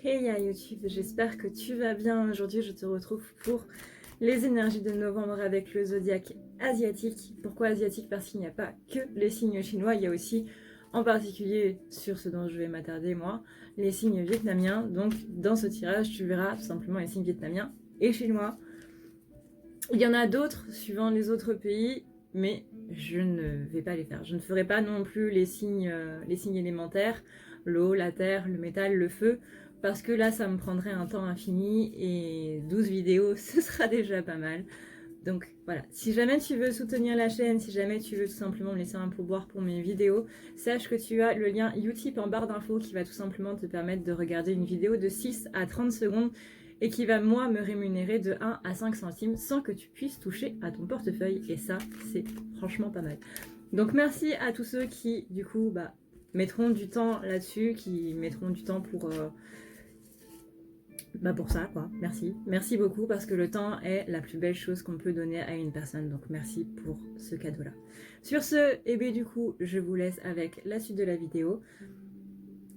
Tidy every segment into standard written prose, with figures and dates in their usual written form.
Hey à YouTube, j'espère que tu vas bien. Aujourd'hui, je te retrouve pour les énergies de novembre avec le zodiaque asiatique. Pourquoi asiatique? Parce qu'il n'y a pas que les signes chinois, il y a aussi, en particulier sur ce dont je vais m'attarder moi, les signes vietnamiens. Donc dans ce tirage, tu verras tout simplement les signes vietnamiens et chinois. Il y en a d'autres suivant les autres pays, mais je ne vais pas les faire. Je ne ferai pas non plus les signes élémentaires, l'eau, la terre, le métal, le feu, parce que là, ça me prendrait un temps infini et 12 vidéos, ce sera déjà pas mal. Donc voilà, si jamais tu veux soutenir la chaîne, si jamais tu veux tout simplement me laisser un pourboire pour mes vidéos, sache que tu as le lien Utip en barre d'infos qui va tout simplement te permettre de regarder une vidéo de 6 à 30 secondes et qui va moi me rémunérer de 1 à 5 centimes sans que tu puisses toucher à ton portefeuille, et ça c'est franchement pas mal. Donc merci à tous ceux qui du coup mettront du temps là-dessus, qui mettront du temps pour ça quoi, merci beaucoup, parce que le temps est la plus belle chose qu'on peut donner à une personne, donc merci pour ce cadeau là. Sur ce, et bien du coup je vous laisse avec la suite de la vidéo.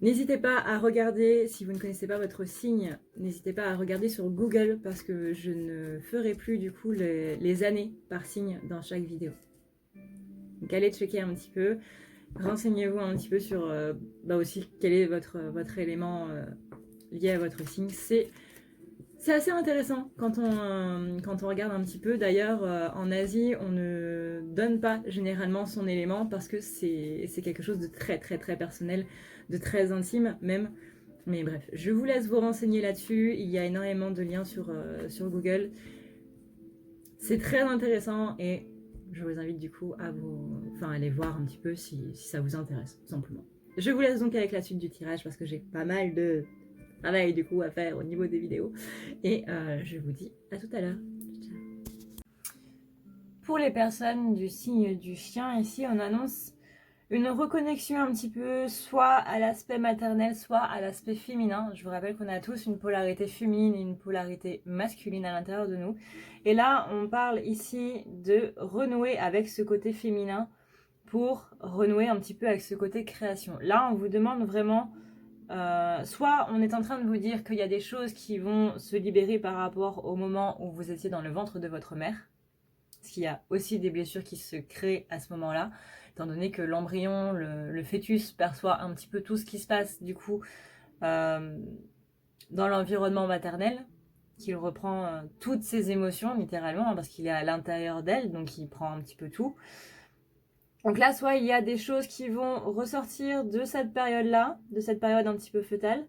N'hésitez pas à regarder, si vous ne connaissez pas votre signe, n'hésitez pas à regarder sur Google, parce que je ne ferai plus du coup les années par signe dans chaque vidéo. Donc allez checker un petit peu, renseignez-vous un petit peu sur aussi quel est votre élément lié à votre signe. C'est assez intéressant quand on regarde un petit peu. D'ailleurs, en Asie, on ne donne pas généralement son élément parce que c'est quelque chose de très très très personnel, de très intime même. Mais bref, je vous laisse vous renseigner là-dessus. Il y a énormément de liens sur Google. C'est très intéressant et je vous invite du coup à aller voir un petit peu si ça vous intéresse, tout simplement. Je vous laisse donc avec la suite du tirage parce que j'ai pas mal de travail du coup à faire au niveau des vidéos. Et je vous dis à tout à l'heure. Pour les personnes du signe du chien, ici on annonce une reconnexion un petit peu soit à l'aspect maternel, soit à l'aspect féminin. Je vous rappelle qu'on a tous une polarité féminine et une polarité masculine à l'intérieur de nous. Et là, on parle ici de renouer avec ce côté féminin pour renouer un petit peu avec ce côté création. Là, on vous demande vraiment... soit on est en train de vous dire qu'il y a des choses qui vont se libérer par rapport au moment où vous étiez dans le ventre de votre mère, parce qu'il y a aussi des blessures qui se créent à ce moment-là, étant donné que l'embryon, le fœtus perçoit un petit peu tout ce qui se passe du coup dans l'environnement maternel, qu'il reprend toutes ses émotions littéralement, parce qu'il est à l'intérieur d'elle, donc il prend un petit peu tout. Donc là, soit il y a des choses qui vont ressortir de cette période-là, de cette période un petit peu fœtale,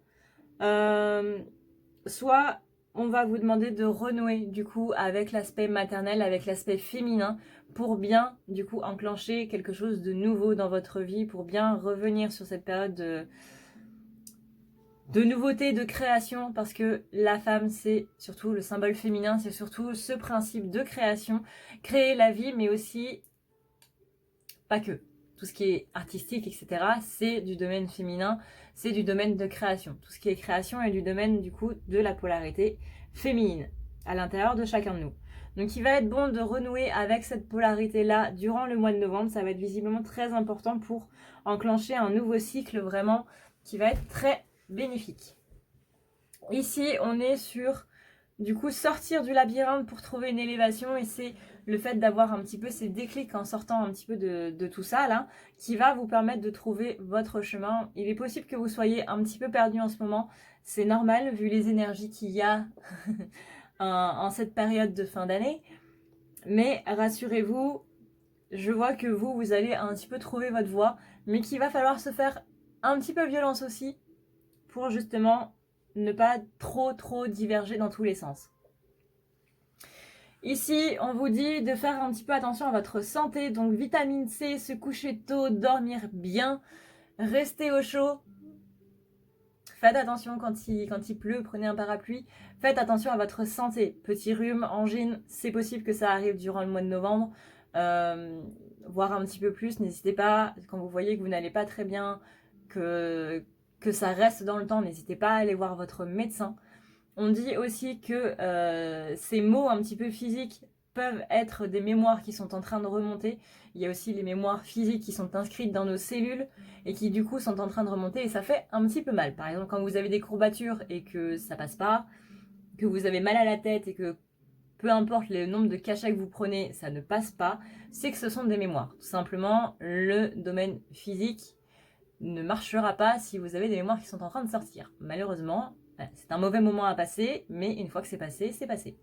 soit on va vous demander de renouer du coup avec l'aspect maternel, avec l'aspect féminin, pour bien du coup enclencher quelque chose de nouveau dans votre vie, pour bien revenir sur cette période de nouveauté, de création, parce que la femme c'est surtout le symbole féminin, c'est surtout ce principe de création, créer la vie, mais aussi pas que. Tout ce qui est artistique, etc., c'est du domaine féminin, c'est du domaine de création. Tout ce qui est création est du domaine, du coup, de la polarité féminine, à l'intérieur de chacun de nous. Donc il va être bon de renouer avec cette polarité-là durant le mois de novembre. Ça va être visiblement très important pour enclencher un nouveau cycle vraiment qui va être très bénéfique. Ici, on est sur, du coup, sortir du labyrinthe pour trouver une élévation, et c'est le fait d'avoir un petit peu ces déclics en sortant un petit peu de tout ça là, qui va vous permettre de trouver votre chemin. Il est possible que vous soyez un petit peu perdu en ce moment, c'est normal vu les énergies qu'il y a en cette période de fin d'année, mais rassurez-vous, je vois que vous allez un petit peu trouver votre voie, mais qu'il va falloir se faire un petit peu violence aussi pour justement ne pas trop diverger dans tous les sens. Ici, on vous dit de faire un petit peu attention à votre santé, donc vitamine C, se coucher tôt, dormir bien, rester au chaud. Faites attention quand il pleut, prenez un parapluie. Faites attention à votre santé. Petit rhume, angine, c'est possible que ça arrive durant le mois de novembre, voire un petit peu plus. N'hésitez pas, quand vous voyez que vous n'allez pas très bien, que ça reste dans le temps, n'hésitez pas à aller voir votre médecin. On dit aussi que ces maux un petit peu physiques peuvent être des mémoires qui sont en train de remonter. Il y a aussi les mémoires physiques qui sont inscrites dans nos cellules et qui du coup sont en train de remonter et ça fait un petit peu mal. Par exemple, quand vous avez des courbatures et que ça passe pas, que vous avez mal à la tête et que peu importe le nombre de cachets que vous prenez, ça ne passe pas, c'est que ce sont des mémoires. Tout simplement, le domaine physique ne marchera pas si vous avez des mémoires qui sont en train de sortir. Malheureusement, c'est un mauvais moment à passer, mais une fois que c'est passé, c'est passé.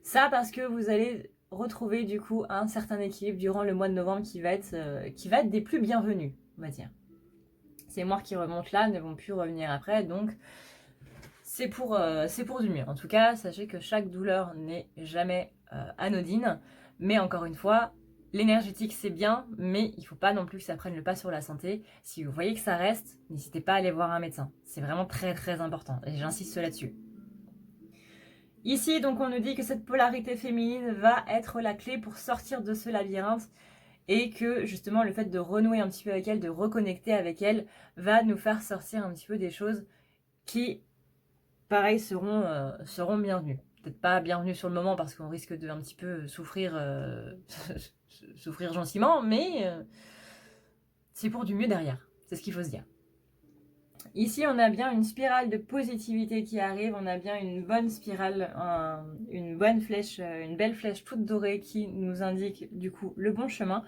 Ça parce que vous allez retrouver du coup un certain équilibre durant le mois de novembre qui va être des plus bienvenus, on va dire. Ces mémoires qui remontent là ne vont plus revenir après, donc c'est pour du mieux. En tout cas, sachez que chaque douleur n'est jamais anodine, mais encore une fois, l'énergétique c'est bien, mais il ne faut pas non plus que ça prenne le pas sur la santé. Si vous voyez que ça reste, n'hésitez pas à aller voir un médecin. C'est vraiment très très important, et j'insiste là-dessus. Ici, donc, on nous dit que cette polarité féminine va être la clé pour sortir de ce labyrinthe et que, justement, le fait de renouer un petit peu avec elle, de reconnecter avec elle, va nous faire sortir un petit peu des choses qui, pareil, seront bienvenues. Peut-être pas bienvenues sur le moment parce qu'on risque de un petit peu souffrir, souffrir gentiment, mais c'est pour du mieux derrière. C'est ce qu'il faut se dire. Ici, on a bien une spirale de positivité qui arrive, on a bien une bonne spirale, une bonne flèche, une belle flèche toute dorée qui nous indique du coup le bon chemin.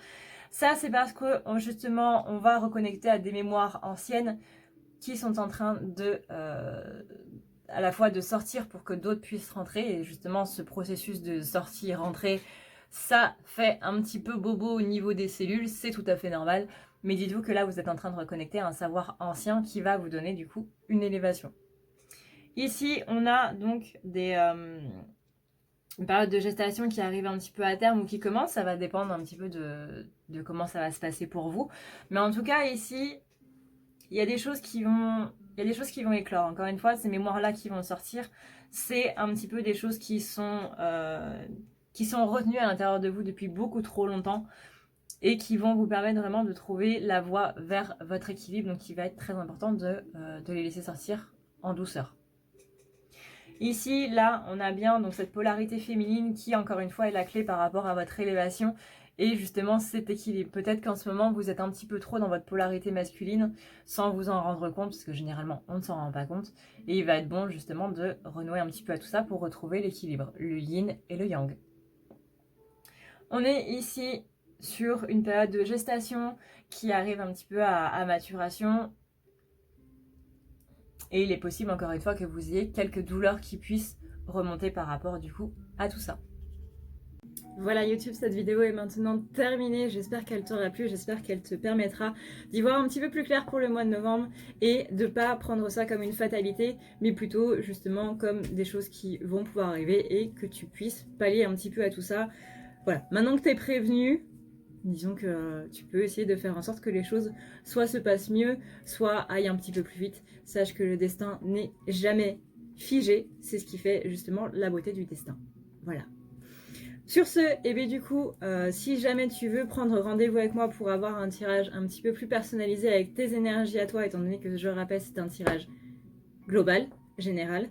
Ça, c'est parce que justement, on va reconnecter à des mémoires anciennes qui sont en train de, à la fois de sortir pour que d'autres puissent rentrer. Et justement, ce processus de sortie-rentrée, ça fait un petit peu bobo au niveau des cellules, c'est tout à fait normal. Mais dites-vous que là, vous êtes en train de reconnecter à un savoir ancien qui va vous donner du coup une élévation. Ici, on a donc une période de gestation qui arrive un petit peu à terme ou qui commence. Ça va dépendre un petit peu de comment ça va se passer pour vous. Mais en tout cas, ici, il y a des choses qui vont éclore. Encore une fois, ces mémoires-là qui vont sortir, c'est un petit peu des choses qui sont retenues à l'intérieur de vous depuis beaucoup trop longtemps et qui vont vous permettre vraiment de trouver la voie vers votre équilibre. Donc il va être très important de les laisser sortir en douceur. Ici, là, on a bien donc cette polarité féminine qui, encore une fois, est la clé par rapport à votre élévation et justement cet équilibre. Peut-être qu'en ce moment, vous êtes un petit peu trop dans votre polarité masculine sans vous en rendre compte, parce que généralement, on ne s'en rend pas compte. Et il va être bon justement de renouer un petit peu à tout ça pour retrouver l'équilibre, le yin et le yang. On est ici sur une période de gestation qui arrive un petit peu à maturation. Et il est possible, encore une fois, que vous ayez quelques douleurs qui puissent remonter par rapport, du coup, à tout ça. Voilà YouTube, cette vidéo est maintenant terminée. J'espère qu'elle t'aura plu, j'espère qu'elle te permettra d'y voir un petit peu plus clair pour le mois de novembre et de ne pas prendre ça comme une fatalité, mais plutôt justement comme des choses qui vont pouvoir arriver et que tu puisses pallier un petit peu à tout ça. Voilà, maintenant que tu es prévenu, disons que tu peux essayer de faire en sorte que les choses soit se passent mieux, soit aillent un petit peu plus vite. Sache que le destin n'est jamais figé, c'est ce qui fait justement la beauté du destin. Voilà. Sur ce, et bien du coup, si jamais tu veux prendre rendez-vous avec moi pour avoir un tirage un petit peu plus personnalisé avec tes énergies à toi, étant donné que je le rappelle, c'est un tirage global, général,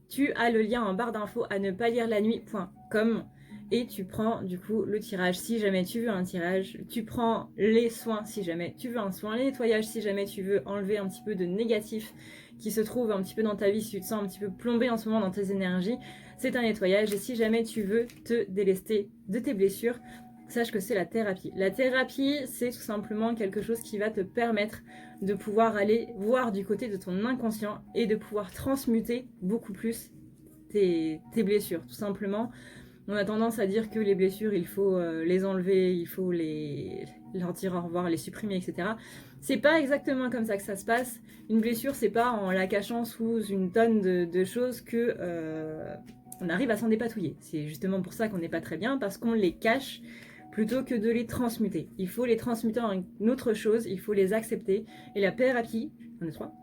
tu as le lien en barre d'infos à ne pas lire la nuit.com. Et tu prends du coup le tirage si jamais tu veux un tirage, tu prends les soins si jamais tu veux un soin, les nettoyages si jamais tu veux enlever un petit peu de négatif qui se trouve un petit peu dans ta vie, si tu te sens un petit peu plombé en ce moment dans tes énergies, c'est un nettoyage. Et si jamais tu veux te délester de tes blessures, sache que c'est la thérapie. La thérapie, c'est tout simplement quelque chose qui va te permettre de pouvoir aller voir du côté de ton inconscient et de pouvoir transmuter beaucoup plus tes blessures, tout simplement. On a tendance à dire que les blessures, il faut les enlever, il faut leur dire au revoir, les supprimer, etc. C'est pas exactement comme ça que ça se passe. Une blessure, c'est pas en la cachant sous une tonne de choses que on arrive à s'en dépatouiller. C'est justement pour ça qu'on n'est pas très bien, parce qu'on les cache plutôt que de les transmuter. Il faut les transmuter en une autre chose, il faut les accepter. Et la thérapie, on est trois.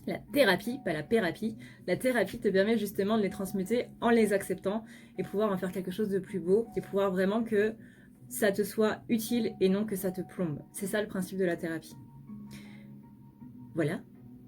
La thérapie, pas la thérapie, la thérapie te permet justement de les transmuter en les acceptant et pouvoir en faire quelque chose de plus beau et pouvoir vraiment que ça te soit utile et non que ça te plombe. C'est ça le principe de la thérapie. Voilà.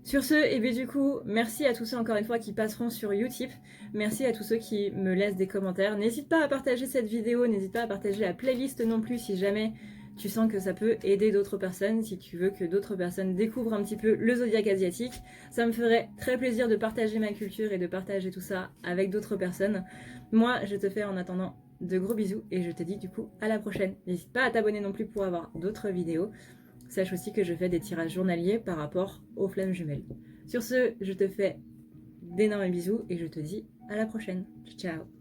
Sur ce, et bien du coup, merci à tous ceux encore une fois qui passeront sur Utip, merci à tous ceux qui me laissent des commentaires. N'hésite pas à partager cette vidéo, n'hésite pas à partager la playlist non plus si jamais tu sens que ça peut aider d'autres personnes, si tu veux que d'autres personnes découvrent un petit peu le zodiaque asiatique. Ça me ferait très plaisir de partager ma culture et de partager tout ça avec d'autres personnes. Moi, je te fais en attendant de gros bisous et je te dis du coup à la prochaine. N'hésite pas à t'abonner non plus pour avoir d'autres vidéos. Sache aussi que je fais des tirages journaliers par rapport aux flammes jumelles. Sur ce, je te fais d'énormes bisous et je te dis à la prochaine. Ciao.